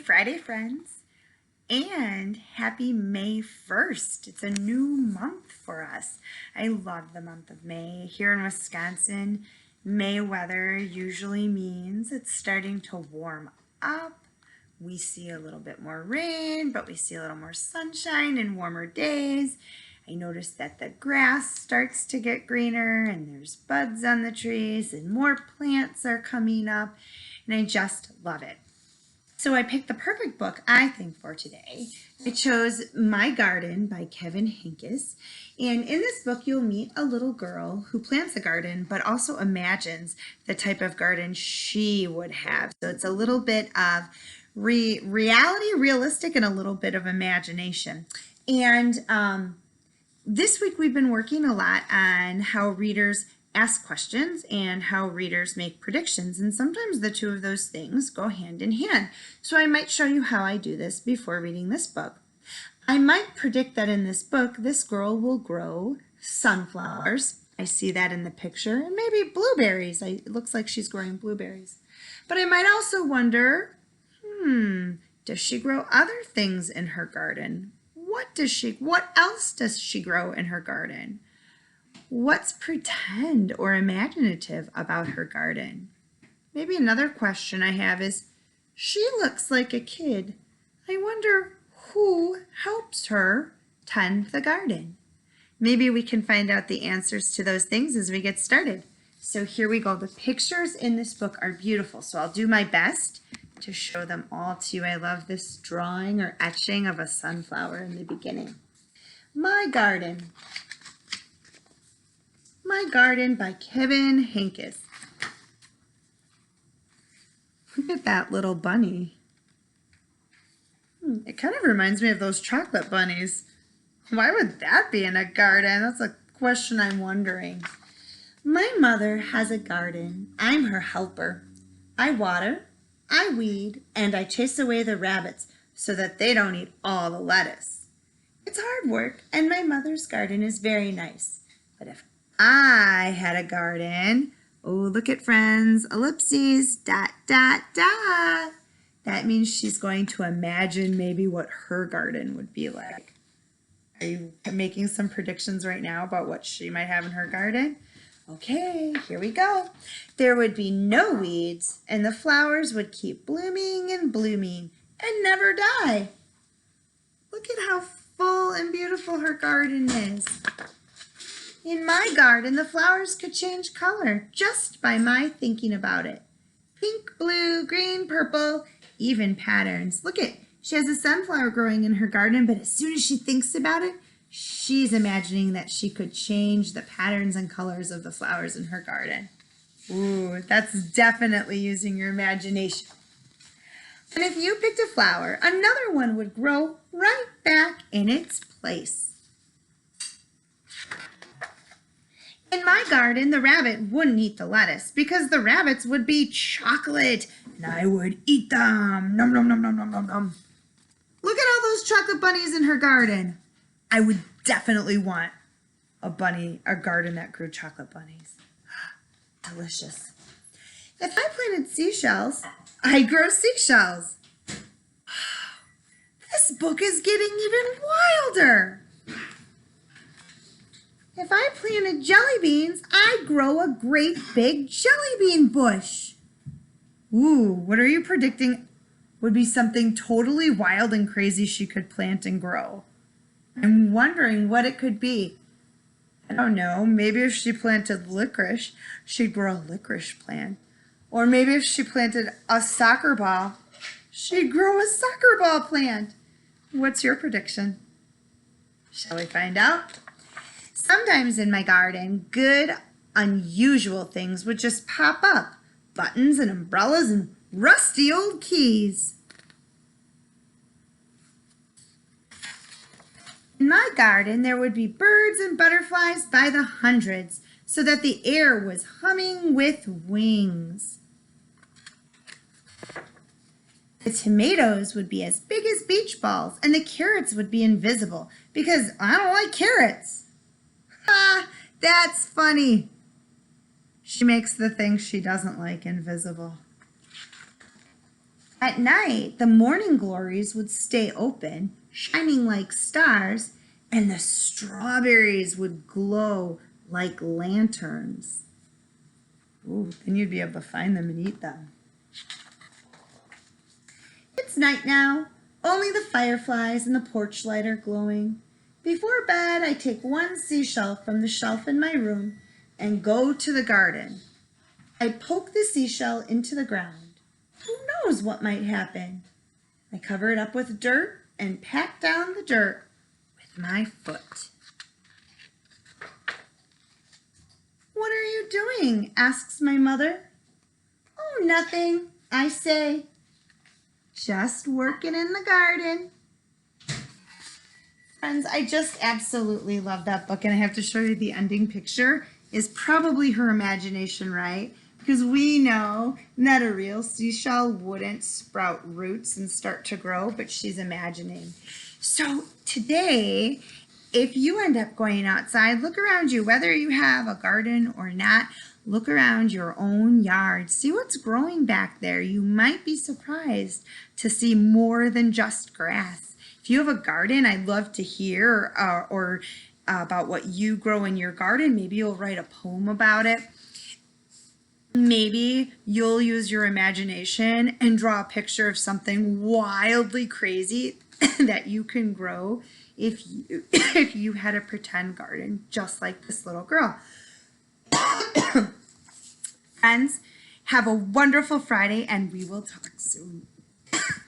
Friday, friends, and happy May 1st. It's a new month for us. I love the month of May. Here in Wisconsin, May weather usually means it's starting to warm up. We see a little bit more rain, but we see a little more sunshine and warmer days. I noticed that the grass starts to get greener and there's buds on the trees and more plants are coming up, and I just love it. So I picked the perfect book, I think, for today. I chose My Garden by Henkes. And in this book, you'll meet a little girl who plants a garden, but also imagines the type of garden she would have. So it's a little bit of reality, realistic, and a little bit of imagination. And this week, we've been working a lot on how readers ask questions and how readers make predictions, and sometimes the two of those things go hand in hand. So I might show you how I do this before reading this book. I might predict that in this book, this girl will grow sunflowers. I see that in the picture, and maybe blueberries. It looks like she's growing blueberries. But I might also wonder, does she grow other things in her garden? What else does she grow in her garden? What's pretend or imaginative about her garden? Maybe another question I have is, she looks like a kid. I wonder who helps her tend the garden. Maybe we can find out the answers to those things as we get started. So here we go. The pictures in this book are beautiful, so I'll do my best to show them all to you. I love this drawing or etching of a sunflower in the beginning. My Garden. My Garden by Henkes. Look at that little bunny. It kind of reminds me of those chocolate bunnies. Why would that be in a garden? That's a question I'm wondering. My mother has a garden. I'm her helper. I water, I weed, and I chase away the rabbits so that they don't eat all the lettuce. It's hard work, and my mother's garden is very nice. But if I had a garden, oh, look at friends, ellipses, dot, dot, dot. That means she's going to imagine maybe what her garden would be like. Are you making some predictions right now about what she might have in her garden? Okay, here we go. There would be no weeds, and the flowers would keep blooming and blooming and never die. Look at how full and beautiful her garden is. In my garden, the flowers could change color just by my thinking about it. Pink, blue, green, purple, even patterns. Look at, she has a sunflower growing in her garden, but as soon as she thinks about it, she's imagining that she could change the patterns and colors of the flowers in her garden. Ooh, that's definitely using your imagination. And if you picked a flower, another one would grow right back in its place. In my garden, the rabbit wouldn't eat the lettuce because the rabbits would be chocolate and I would eat them. Nom, nom, nom, nom, nom, nom, nom. Look at all those chocolate bunnies in her garden. I would definitely want a garden that grew chocolate bunnies. Delicious. If I planted seashells, I'd grow seashells. This book is getting even wilder. If I planted jelly beans, I'd grow a great big jelly bean bush. Ooh, what are you predicting would be something totally wild and crazy she could plant and grow? I'm wondering what it could be. I don't know, maybe if she planted licorice, she'd grow a licorice plant. Or maybe if she planted a soccer ball, she'd grow a soccer ball plant. What's your prediction? Shall we find out? Sometimes in my garden, good, unusual things would just pop up. Buttons and umbrellas and rusty old keys. In my garden, there would be birds and butterflies by the hundreds, so that the air was humming with wings. The tomatoes would be as big as beach balls, and the carrots would be invisible, because I don't like carrots. Ha! That's funny. She makes the things she doesn't like invisible. At night, the morning glories would stay open, shining like stars, and the strawberries would glow like lanterns. Ooh, then you'd be able to find them and eat them. It's night now. Only the fireflies and the porch light are glowing. Before bed, I take one seashell from the shelf in my room and go to the garden. I poke the seashell into the ground. Who knows what might happen? I cover it up with dirt and pat down the dirt with my foot. What are you doing? Asks my mother. Oh, nothing, I say. Just working in the garden. Friends, I just absolutely love that book, and I have to show you the ending picture is probably her imagination, right? Because we know that a real seashell wouldn't sprout roots and start to grow, but she's imagining. So today, if you end up going outside, look around you, whether you have a garden or not, look around your own yard. See what's growing back there. You might be surprised to see more than just grass. If you have a garden, I'd love to hear about what you grow in your garden. Maybe you'll write a poem about it. Maybe you'll use your imagination and draw a picture of something wildly crazy that you can grow if you had a pretend garden, just like this little girl. Friends, have a wonderful Friday, and we will talk soon.